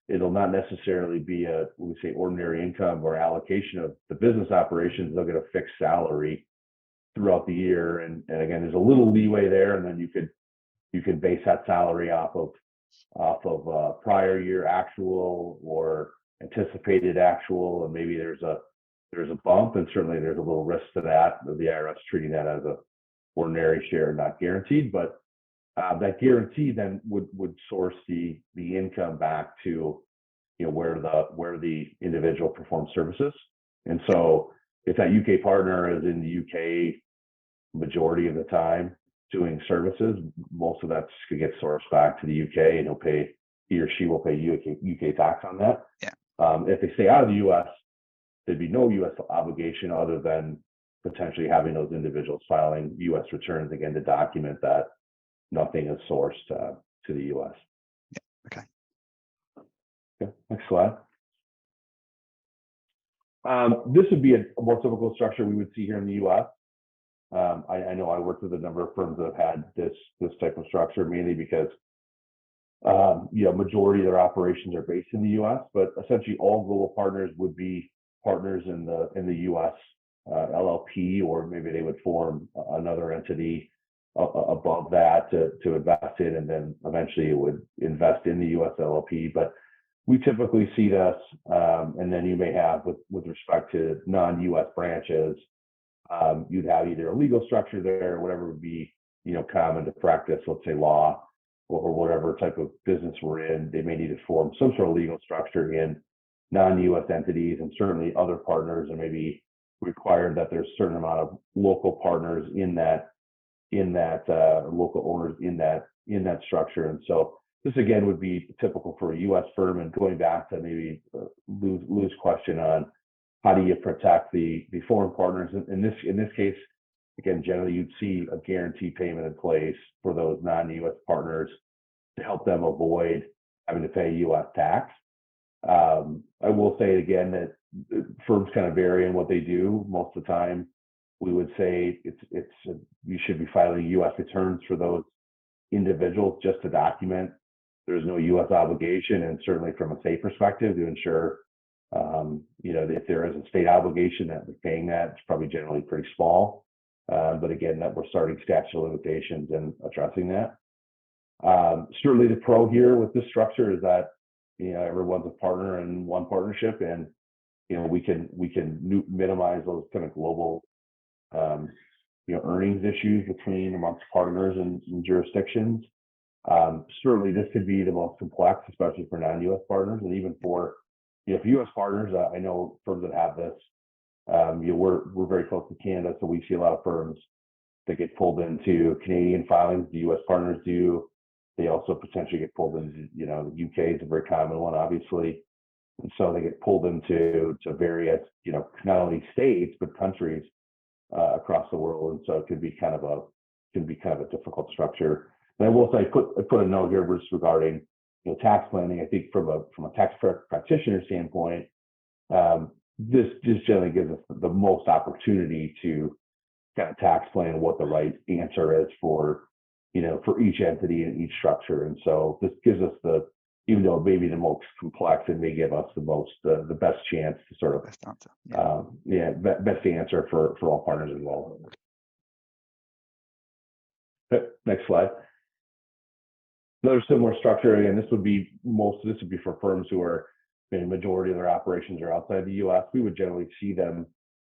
not necessarily be we say ordinary income or allocation of the business operations. They'll get a fixed salary throughout the year, and again, there's a little leeway there, and then you can base that salary off of prior year actual or anticipated actual, and maybe there's a bump, and certainly there's a little risk to that, the IRS treating that as a ordinary share, not guaranteed, but that guarantee then would source the income back to where the individual performs services. And so if that UK partner is in the UK majority of the time doing services, most of that could get sourced back to the UK, and he or she will pay UK tax on that. Yeah. If they stay out of the US, there'd be no US obligation other than potentially having those individuals filing US returns again to document that nothing is sourced to the US. Yeah. Okay. Next slide. This would be a more typical structure we would see here in the US. I know I worked with a number of firms that have had this type of structure, mainly because majority of their operations are based in the US, but essentially all global partners would be partners in the US LLP, or maybe they would form another entity above that to invest in, and then eventually it would invest in the US LLP. But we typically see this, and then you may have with respect to non-US branches, you'd have either a legal structure there or whatever would be common to practice, let's say law or whatever type of business we're in. They may need to form some sort of legal structure in non-US entities, and certainly other partners, and maybe required that there's a certain amount of local partners in that local owners in that structure. And so this again would be typical for a US firm. And going back to maybe Lou's question on how do you protect the foreign partners, in this case, again, generally you'd see a guaranteed payment in place for those non-US partners to help them avoid having to pay US tax. I will say again that firms kind of vary in what they do. Most of the time, we would say you should be filing US returns for those individuals just to document there's no US obligation, and certainly from a state perspective to ensure if there is a state obligation that we're paying that, it's probably generally pretty small. But again, that we're starting statute of limitations and addressing that. Certainly the pro here with this structure is that everyone's a partner in one partnership, and we can minimize those kind of global earnings issues amongst partners and jurisdictions. Certainly this could be the most complex, especially for non-US partners, and even for US partners. I know firms that have this. We're very close to Canada, so we see a lot of firms that get pulled into Canadian filings. The US partners do. They also potentially get pulled into, the UK is a very common one, obviously. And so they get pulled into various, not only states but countries across the world, and so it can be kind of a difficult structure. And I will say, I put a note here just regarding tax planning. I think from a tax practitioner standpoint, this just generally gives us the most opportunity to kind of tax plan what the right answer is for each entity and each structure. And so this gives us even though it may be the most complex, it may give us the best chance to sort of Best answer. best answer for all partners involved. Okay, next slide. Another similar structure, again, this would be for firms who are, the majority of their operations are outside the U.S. We would generally see them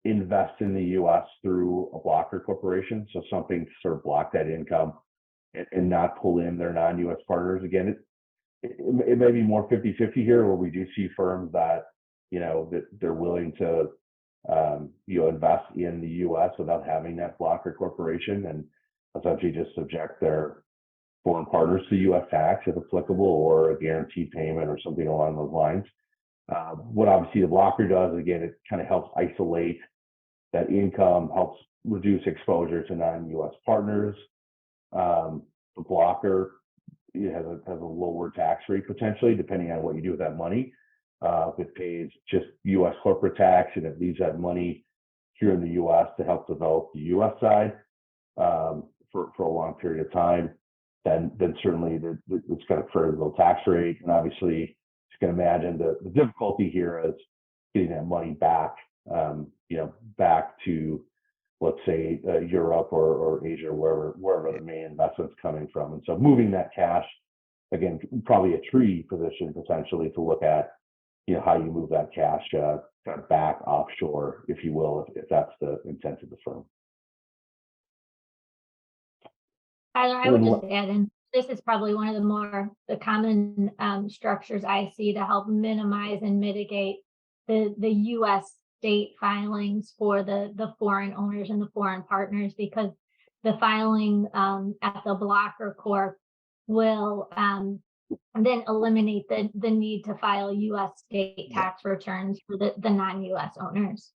invest in the U.S. through a blocker corporation, so something to sort of block that income and not pull in their non-U.S. partners. Again, it may be more 50-50 here, where we do see firms that that they're willing to invest in the U.S. without having that blocker corporation, and essentially just subject their foreign partners to U.S. tax if applicable, or a guaranteed payment or something along those lines. What obviously the blocker does, again, it kind of helps isolate that income, helps reduce exposure to non-U.S. partners. The blocker has a lower tax rate potentially, depending on what you do with that money. If it pays just U.S. corporate tax and it leaves that money here in the U.S. to help develop the U.S. side for a long period of time, then certainly it's got a very low tax rate. And obviously, you can imagine the difficulty here is getting that money back, back to, let's say, Europe or Asia, wherever the main investment's coming from. And so moving that cash, again, probably a tree position potentially to look at, how you move that cash kind of back offshore, if you will, if that's the intent of the firm. Tyler, I would just add in, this is probably one of the common structures I see to help minimize and mitigate the U.S. state filings for the foreign owners and the foreign partners, because the filing at the blocker corp will then eliminate the need to file U.S. state tax returns for the non-U.S. owners.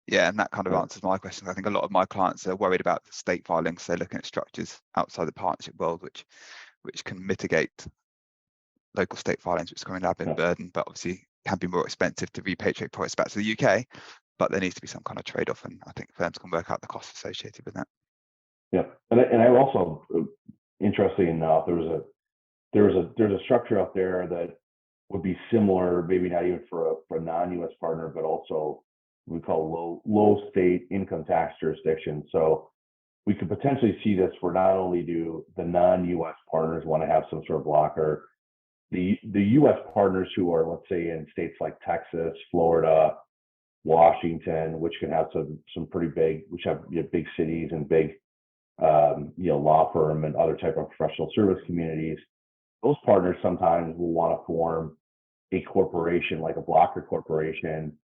Yeah, and that kind of answers my question. I think a lot of my clients are worried about the state filings. So they're looking at structures outside the partnership world, which can mitigate local state filings, which is going to have a burden, but obviously can be more expensive to repatriate profits back to the UK. But there needs to be some kind of trade-off, and I think firms can work out the costs associated with that. Yeah, and I also, interestingly enough, there's a structure out there that would be similar, maybe not even for a non-U.S. partner, but also we call low state income tax jurisdiction. So we could potentially see this where not only do the non-U.S. partners want to have some sort of blocker, the U.S. partners who are, let's say, in states like Texas, Florida, Washington, which can have some pretty big, which have big cities and big law firm and other type of professional service communities. Those partners sometimes will want to form a corporation like a blocker corporation,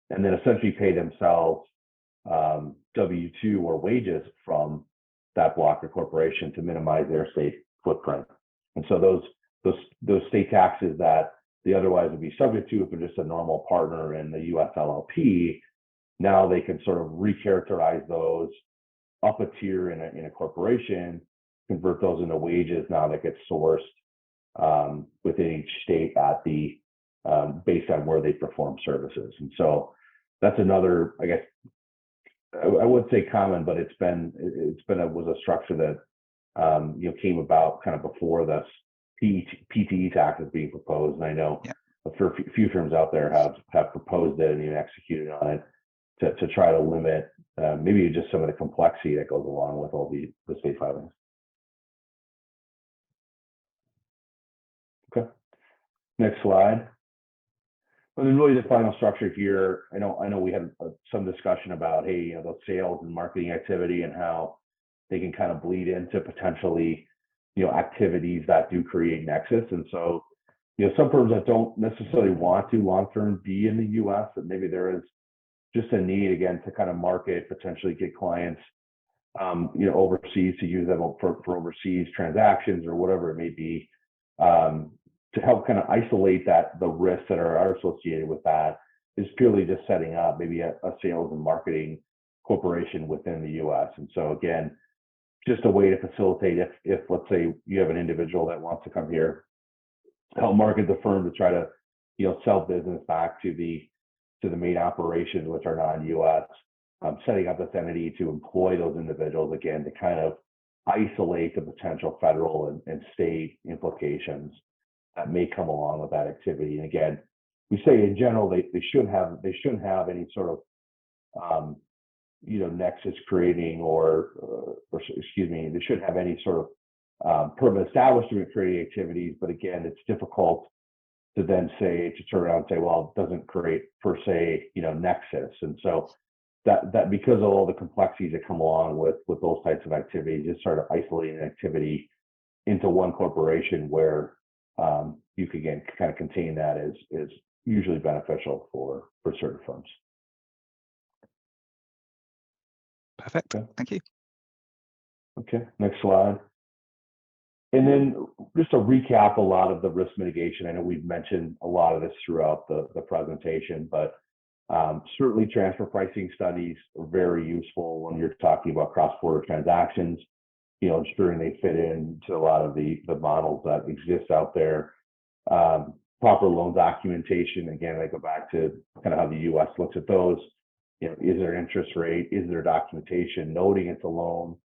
and then essentially pay themselves W-2 or wages from that blocker corporation to minimize their state footprint. And so those state taxes that they otherwise would be subject to if they're just a normal partner in the U.S. LLP, now they can sort of recharacterize those up a tier in a corporation, convert those into wages now that get sourced within each state at the based on where they perform services. And so that's another, I guess, I would say common, but was a structure that came about kind of before this PTE tax is being proposed. And I know a few firms out there have proposed it and even executed on it to try to limit maybe just some of the complexity that goes along with all the state filings. Okay, next slide. And then really the final structure here, I know we had some discussion about, hey, those sales and marketing activity and how they can kind of bleed into potentially, activities that do create nexus. And so, some firms that don't necessarily want to long-term be in the U.S., that maybe there is just a need, again, to kind of market, potentially get clients, overseas, to use them for overseas transactions or whatever it may be. to help kind of isolate the risks that are associated with that is purely just setting up maybe a sales and marketing corporation within the US. And so again, just a way to facilitate if let's say you have an individual that wants to come here, help market the firm to try to, sell business back to the main operations, which are non-US, setting up this entity to employ those individuals, again, to kind of isolate the potential federal and state implications that may come along with that activity. And again, we say in general they shouldn't have any sort of nexus creating or excuse me, they shouldn't have any sort of permanent establishment creating activities. But again, it's difficult to then say, to turn around and say, well, it doesn't create per se, nexus. And so that because of all the complexities that come along with those types of activities, just sort of isolating an activity into one corporation where you can again kind of contain that is usually beneficial for certain firms. Perfect. Okay. Thank you. Okay, next slide. And then just to recap a lot of the risk mitigation, I know we've mentioned a lot of this throughout the presentation, but certainly transfer pricing studies are very useful when you're talking about cross-border transactions, ensuring they fit into a lot of the models that exist out there. Proper loan documentation, again, I go back to kind of how the US looks at those. Is there an interest rate? Is there documentation noting it's a loan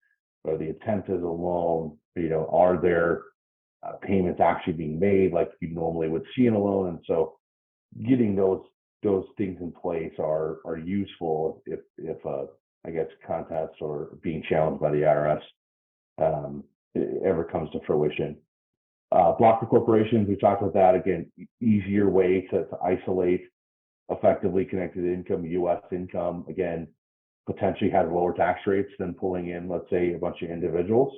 or the intent is a loan? Are there payments actually being made like you normally would see in a loan? And so getting those things in place are useful if I guess contest or being challenged by the IRS ever comes to fruition. Blocker corporations, we talked about that. Again, easier way to isolate effectively connected income, US income, again, potentially has lower tax rates than pulling in, let's say, a bunch of individuals.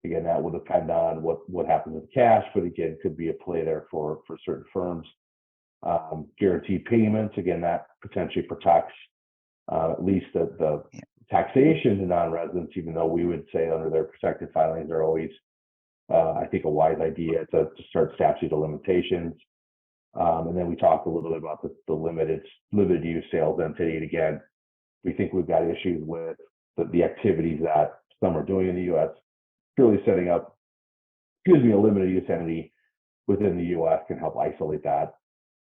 Again, that would depend on what happens with cash, but again, could be a play there for certain firms. Guaranteed payments, again, that potentially protects at least the taxation to non-residents, even though we would say under their protected filings are always, I think, a wise idea to start statute of limitations. And then we talked a little bit about the limited use sales entity. And again, we think we've got issues with the activities that some are doing in the US, purely setting up, a limited use entity within the US can help isolate that.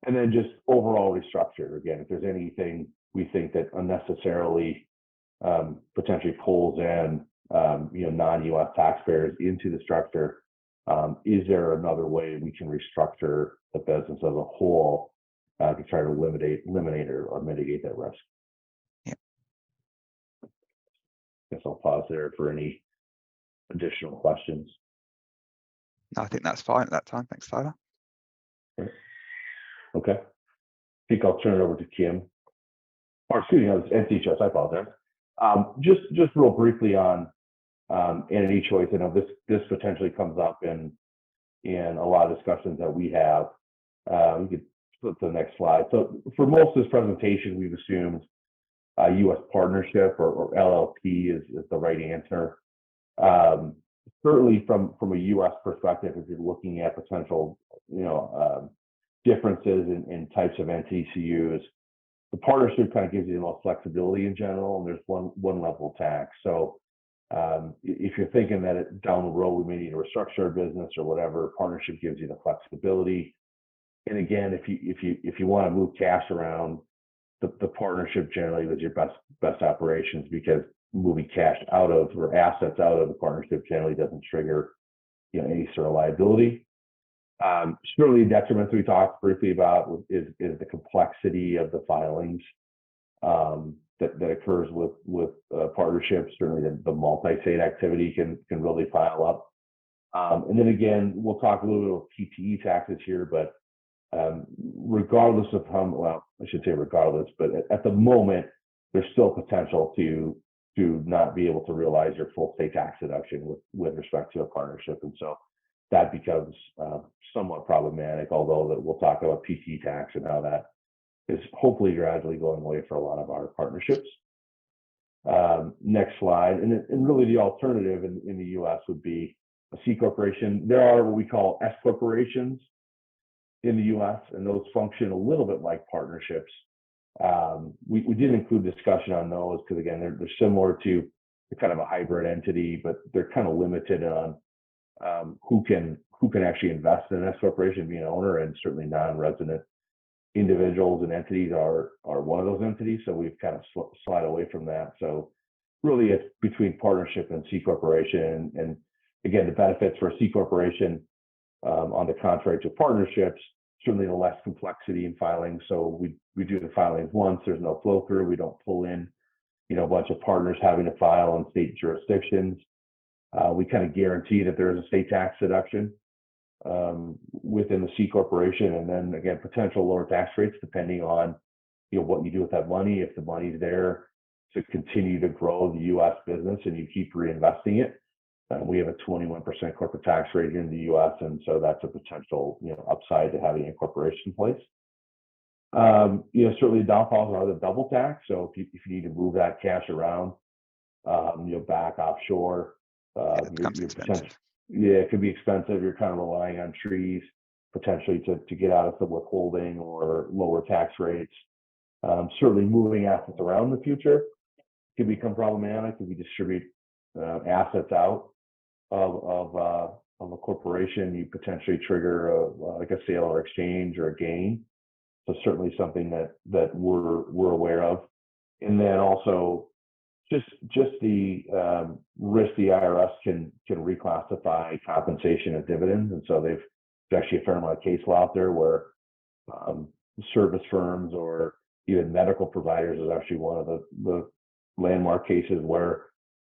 And then just overall restructure. Again, if there's anything we think that unnecessarily potentially pulls in non-US taxpayers into the structure, is there another way we can restructure the business as a whole to try to eliminate or mitigate that risk? Yeah. Guess I'll pause there for any additional questions. No, I think that's fine at that time. Thanks, Tyler. Okay. I think I'll turn it over to Kim. Or excuse me, it's NC Choice, I apologize. Just real briefly on entity choice. I know this potentially comes up in a lot of discussions that we have. We could flip to the next slide. So for most of this presentation, we've assumed U.S. partnership or LLP is the right answer. Certainly from a U.S. perspective, if you're looking at potential differences in types of entities to use, the partnership kind of gives you the most flexibility in general, and there's one level of tax. So if you're thinking that down the road we may need to restructure our business or whatever, partnership gives you the flexibility. And again, if you want to move cash around, the partnership generally is your best operations, because moving cash out of or assets out of the partnership generally doesn't trigger any sort of liability. Certainly, detriments we talked briefly about is the complexity of the filings that occurs with partnerships. Certainly, the multi-state activity can really pile up. And then again, we'll talk a little bit about PTE taxes here, but regardless of I should say regardless, but at the moment, there's still potential to not be able to realize your full state tax deduction with respect to a partnership, and so that becomes somewhat problematic. Although that we'll talk about PTE tax and how that is hopefully gradually going away for a lot of our partnerships. Next slide, and really the alternative in the U.S. would be a C corporation. There are what we call S corporations. in the U.S., and those function a little bit like partnerships. We did include discussion on those because, again, they're similar to kind of a hybrid entity, but they're kind of limited on who can actually invest in an S corporation, be an owner, and certainly non-resident individuals and entities are one of those entities. So we've kind of slide away from that. So really, it's between partnership and C corporation, and again, the benefits for a C corporation, on the contrary to partnerships, certainly the less complexity in filing. So we do the filings once. There's no flow through. We don't pull in, a bunch of partners having to file in state jurisdictions. We kind of guarantee that there is a state tax deduction within the C corporation, and then again, potential lower tax rates depending on what you do with that money. If the money's there to continue to grow the U.S. business and you keep reinvesting it, we have a 21% corporate tax rate here in the U.S., and so that's a potential upside to having a corporation in place. Certainly the downfalls are the double tax. So if you need to move that cash around, back offshore, it becomes expensive. It could be expensive. You're kind of relying on trees potentially to get out of the withholding or lower tax rates. Certainly moving assets around in the future can become problematic if you distribute assets out of a corporation. You potentially trigger like a sale or exchange or a gain. So certainly something that we're aware of. And then also just the risk the IRS can reclassify compensation as dividends. And so there's actually a fair amount of case law out there where service firms or even medical providers is actually one of the landmark cases where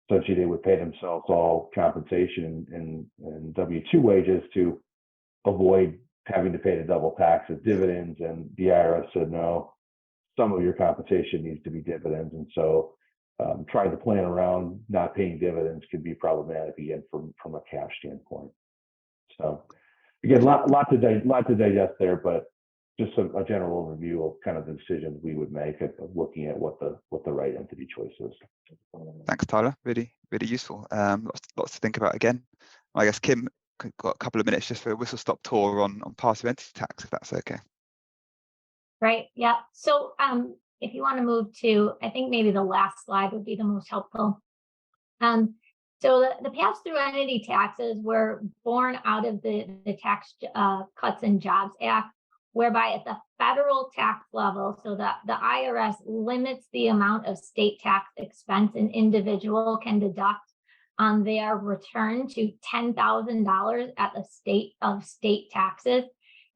essentially they would pay themselves all compensation and W-2 wages to avoid having to pay the double tax as dividends. And the IRS said, no, some of your compensation needs to be dividends. And so trying to plan around not paying dividends can be problematic again from a cash standpoint. So again, lot to digest there, but just a general overview of kind of the decisions we would make of looking at what the right entity choice is. Thanks, Tyler. Really, really useful. Lots to think about again. I guess Kim got a couple of minutes just for a whistle stop tour on passive entity tax, if that's okay. Right. Yeah. So if you want to move to, I think maybe the last slide would be the most helpful. So the pass-through entity taxes were born out of the Tax Cuts and Jobs Act, whereby at the federal tax level, so that the IRS limits the amount of state tax expense an individual can deduct on their return to $10,000 at the state taxes.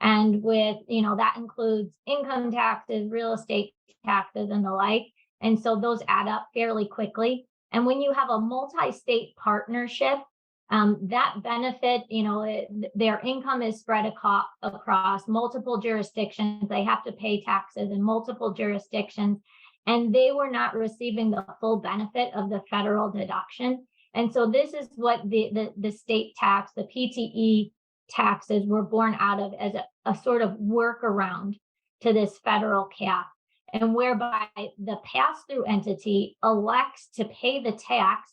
And with, that includes income taxes, real estate taxes, and the like. And so those add up fairly quickly. And when you have a multi-state partnership, that benefit, their income is spread across multiple jurisdictions. They have to pay taxes in multiple jurisdictions, and they were not receiving the full benefit of the federal deduction. And so this is what the state tax, the PTE taxes were born out of as a sort of workaround to this federal cap, and whereby the pass-through entity elects to pay the tax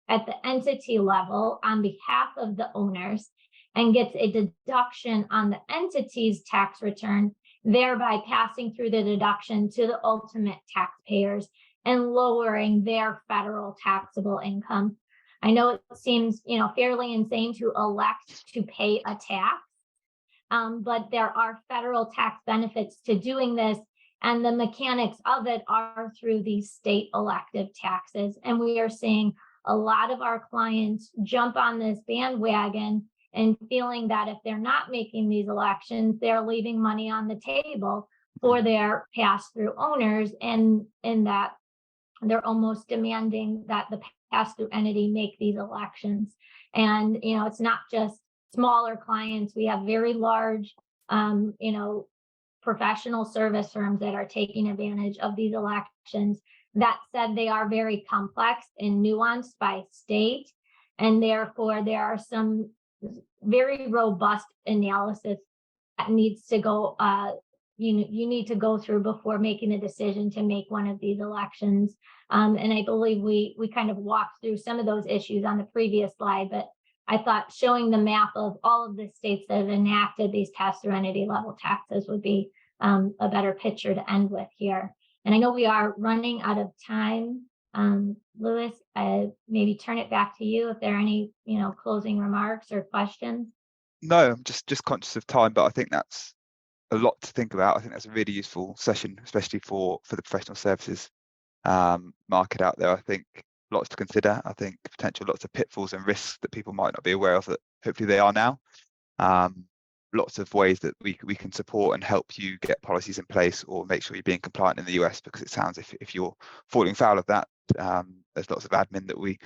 at the entity level on behalf of the owners and gets a deduction on the entity's tax return, thereby passing through the deduction to the ultimate taxpayers and lowering their federal taxable income. I know it seems, fairly insane to elect to pay a tax, but there are federal tax benefits to doing this, and the mechanics of it are through these state elective taxes. And we are seeing a lot of our clients jump on this bandwagon and feeling that if they're not making these elections, they're leaving money on the table for their pass-through owners, and that they're almost demanding that the pass-through entity make these elections. And, it's not just smaller clients. We have very large, professional service firms that are taking advantage of these elections. That said, they are very complex and nuanced by state, and therefore there are some very robust analysis that needs to go, you need to go through before making a decision to make one of these elections. And I believe we kind of walked through some of those issues on the previous slide, but I thought showing the map of all of the states that have enacted these pass-through entity level taxes would be a better picture to end with here. And I know we are running out of time. Louis, maybe turn it back to you if there are any, closing remarks or questions. No, I'm just conscious of time, but I think that's a lot to think about. I think that's a really useful session, especially for the professional services market out there. I think lots to consider. I think potential lots of pitfalls and risks that people might not be aware of that hopefully they are now. Lots of ways that we can support and help you get policies in place or make sure you're being compliant in the US, because it sounds if you're falling foul of that, there's lots of admin that we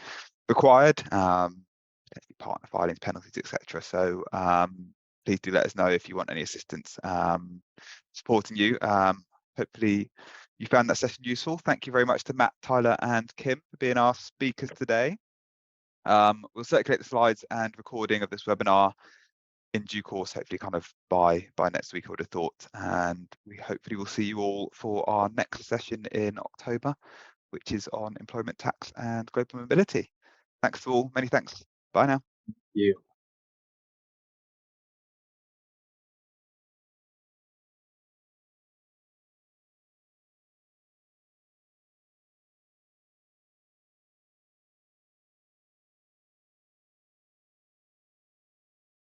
required, partner filings, penalties, etc. So please do let us know if you want any assistance supporting you. Hopefully you found that session useful. Thank you very much to Matt, Tyler and Kim for being our speakers today. We'll circulate the slides and recording of this webinar in due course, hopefully kind of by next week, I would have thought. And we hopefully will see you all for our next session in October, which is on employment tax and global mobility. Thanks to all. Many thanks. Bye now. You.